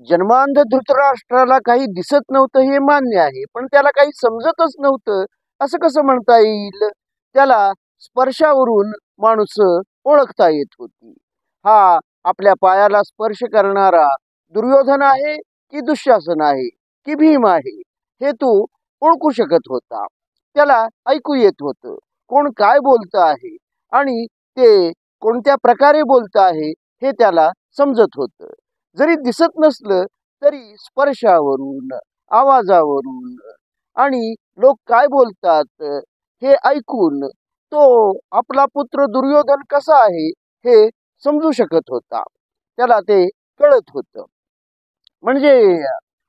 जन्मांध धृतराष्ट्राला काही दिसत नव्हतं हे मान्य आहे, पण त्याला काही समजतच नव्हतं असं कसं म्हणता येईल? त्याला स्पर्शावरून माणूस ओळखता येत होती. हा आपल्या पायाला स्पर्श करणारा दुर्योधन आहे की दुःशासन आहे की भीम आहे हे तो ओळखू शकत होता. त्याला ऐकू येत होतं कोण काय बोलत आहे आणि ते कोणत्या प्रकारे बोलत आहे हे त्याला समजत होतं. जरी दिसत नसलं तरी स्पर्शावरून, आवाजावरून आणि लोक काय बोलतात हे ऐकून तो आपला पुत्र दुर्योधन कसा आहे हे समजू शकत होता. त्याला ते कळत होतं. म्हणजे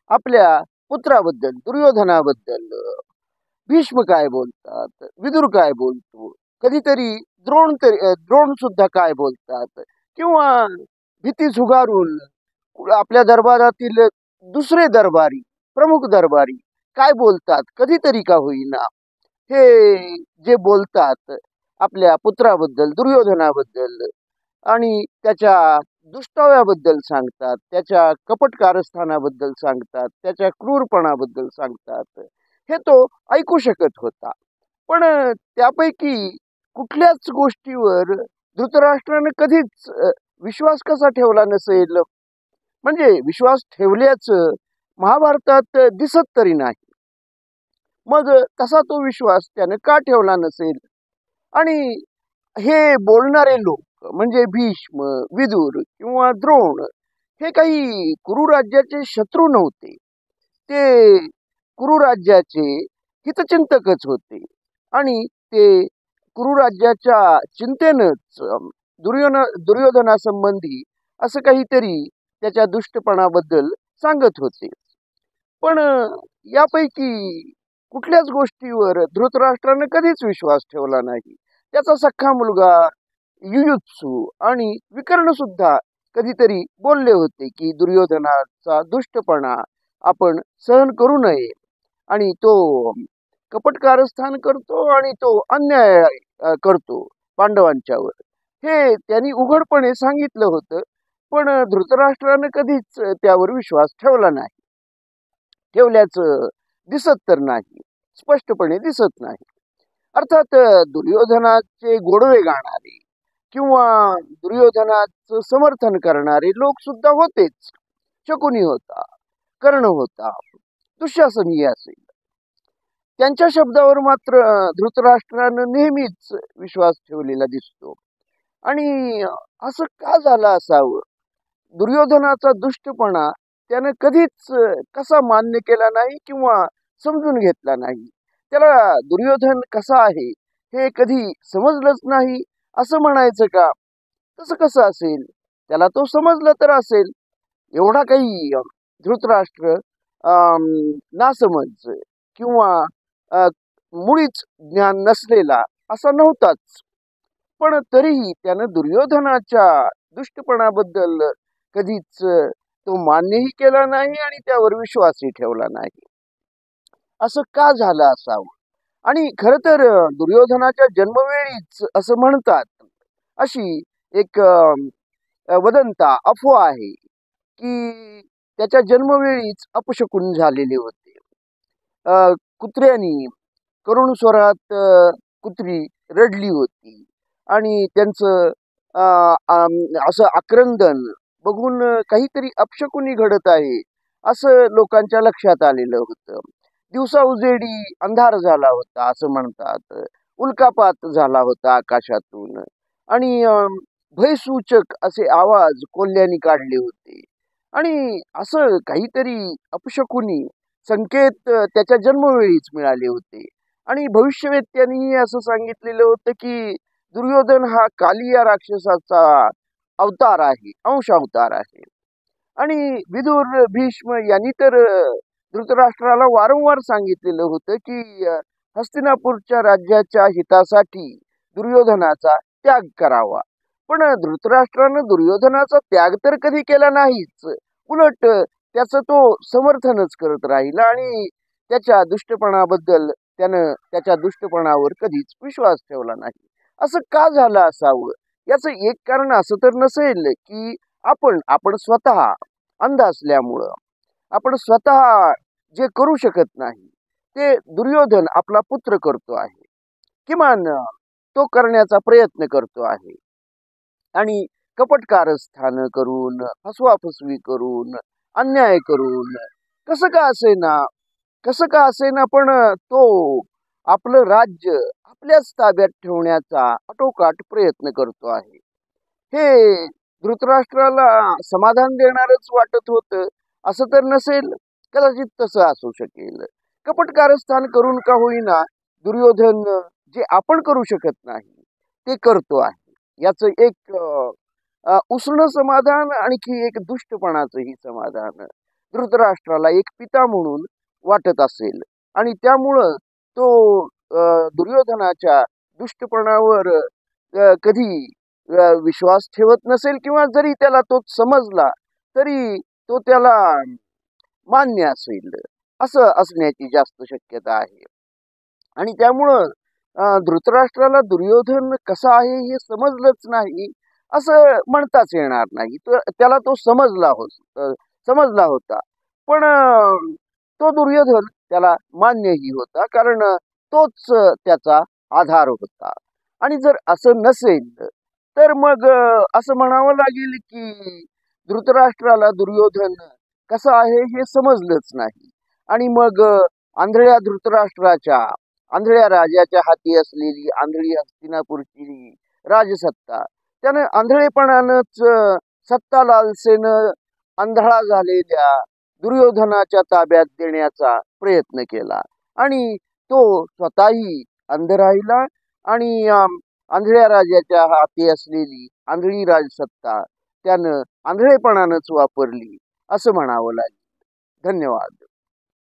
आपल्या पुत्राबद्दल, दुर्योधनाबद्दल भीष्म काय बोलतात, विदुर काय बोलतो, कधीतरी द्रोण सुद्धा काय बोलतात किंवा भीती झुगारून आपल्या दरबारातील दुसरे दरबारी, प्रमुख दरबारी काय बोलतात कधीतरी का होईना, हे जे बोलतात आपल्या पुत्राबद्दल, दुर्योधनाबद्दल आणि त्याच्या दुष्टाव्याबद्दल सांगतात, त्याच्या कपट कारस्थानाबद्दल सांगतात, त्याच्या क्रूरपणाबद्दल सांगतात, हे तो ऐकू शकत होता. पण त्यापैकी कुठल्याच गोष्टीवर धृतराष्ट्राने कधीच विश्वास कसा ठेवला नसेल? म्हणजे विश्वास ठेवल्याचं महाभारतात दिसत तरी नाही. मग तसा तो विश्वास त्याने का ठेवला नसेल? आणि हे बोलणारे लोक म्हणजे भीष्म, विदुर किंवा द्रोण हे काही कुरु राज्याचे शत्रू नव्हते. ते कुरु राज्याचे हितचिंतकच होते आणि ते कुरु राज्याच्या चिंतेनच दुर्योधनासंबंधी असं काहीतरी त्याच्या दुष्टपणाबद्दल सांगत होते. पण यापैकी कुठल्याच गोष्टीवर धृतराष्ट्राने कधीच विश्वास ठेवला नाही. त्याचा सख्खा मुलगा युयुत्सू आणि विकर्ण सुद्धा कधीतरी बोलले होते की दुर्योधनाचा दुष्टपणा आपण सहन करू नये आणि तो कपट कारस्थान करतो आणि तो अन्याय करतो पांडवांच्यावर, हे त्यांनी उघडपणे सांगितलं होतं. पण धृतराष्ट्राने कधीच त्यावर विश्वास ठेवला नाही. ठेवल्याचं दिसत तर नाही, स्पष्टपणे दिसत नाही. अर्थात दुर्योधनाचे गोडवे गाणारे किंवा दुर्योधनाचं समर्थन करणारे लोक सुद्धा होतेच. शकुनी होता, कर्ण होता, दुःशासनही असेल. त्यांच्या शब्दावर मात्र धृतराष्ट्रानं नेहमीच विश्वास ठेवलेला दिसतो. आणि असं का झालं असावं? दुर्योधनाचा दुष्टपणा त्यानं कधीच कसा मान्य केला नाही किंवा समजून घेतला नाही. त्याला दुर्योधन कसा आहे हे कधी समजलंच नाही असं म्हणायचं का? तसं कसं असेल? त्याला तो समजलं तर असेल. एवढा काही धृतराष्ट्र नासमज किंवा मुळीच ज्ञान नसलेला असा नव्हताच. पण तरीही त्यानं दुर्योधनाच्या दुष्टपणाबद्दल कधीच तो मान्यही केला नाही आणि त्यावर विश्वासही ठेवला नाही. असं का झालं असावं? आणि खर तर दुर्योधनाच्या जन्मवेळीच असं म्हणतात, अशी एक वदंता, अफवा आहे की त्याच्या जन्मवेळीच अपशकुन झालेले होते. कुत्र्यानी करुण स्वरात कुत्री रडली होती आणि त्यांचं असं आक्रंदन बघून काहीतरी अपशकुनी घडत आहे असं लोकांच्या लक्षात आलेलं होतं. दिवसा उजेडी अंधार झाला होता असं म्हणतात. उल्कापात झाला होता आकाशातून आणि भयसूचक असे आवाज कोल्ह्यांनी काढले होते आणि असं काहीतरी अपशकुनी संकेत त्याच्या जन्मवेळीच मिळाले होते. आणि भविष्यवेत्यांनीही असं सांगितलेलं होतं की दुर्योधन हा काली या राक्षसाचा अवतार आहे, अंश अवतार आहे. आणि विदुर, भीष्म यांनी तर धृतराष्ट्राला वारंवार सांगितलेलं होतं की हस्तिनापूरच्या राज्याच्या हितासाठी दुर्योधनाचा त्याग करावा. पण धृतराष्ट्रानं दुर्योधनाचा त्याग तर कधी केला नाहीच. उलट त्याचं तो समर्थनच करत राहिला आणि त्याच्या दुष्टपणाबद्दल त्यानं त्याच्या दुष्टपणावर कधीच विश्वास ठेवला नाही. असं का झालं असावं? याचं एक कारण असं तर नसेल की आपण स्वतः अंध असल्यामुळं आपण स्वतः जे करू शकत नाही ते दुर्योधन आपला पुत्र करतो आहे. किमान तो करण्याचा प्रयत्न करतो आहे. आणि कपट कारस्थान करून, फसवाफसवी करून, अन्याय करून, कसं का असेना पण तो आपलं राज्य आपल्याच ताब्यात ठेवण्याचा आटोकाट प्रयत्न करतो आहे. हे धृतराष्ट्राला समाधान देणारच वाटत होतं असं तर नसेल, कदाचित तसं असू शकेल. कपट कारस्थान करून का होईना दुर्योधन जे आपण करू शकत नाही ते करतो आहे. याचं एक उष्ण समाधान, आणखी एक दुष्टपणाचंही समाधान धृतराष्ट्राला एक पिता म्हणून वाटत असेल. आणि त्यामुळं तो दुर्योधनाच्या दुष्टपणावर कधी विश्वास ठेवत नसेल, किंवा जरी त्याला तो समजला तरी तो त्याला मान्य असेल, असं असण्याची जास्त शक्यता आहे. आणि त्यामुळं धृतराष्ट्राला दुर्योधन कसा आहे हे समजलंच नाही असं म्हणताच येणार नाही. त्याला तो समजला होता. पण तो दुर्योधन त्याला मान्यही होता, कारण तोच त्याचा आधार होता. आणि जर असं नसेल तर मग असं म्हणावं लागेल की धृतराष्ट्राला दुर्योधन कसा आहे हे समजलंच नाही. आणि मग आंधळ्या धृतराष्ट्राच्या, आंधळ्या राजाच्या हाती असलेली आंधळी हस्तिनापूरची राजसत्ता त्यानं आंधळेपणानंच सत्ता लालसेनं आंधळा झालेल्या दुर्योधनाच्या ताब्यात देण्याचा प्रयत्न केला. आणि तो स्वतःही अंध राहिला आणि आंधळ्या राजाच्या हाती असलेली आंधळी राजसत्ता त्यानं आंधळेपणानंच वापरली असं म्हणावं लागेल. धन्यवाद.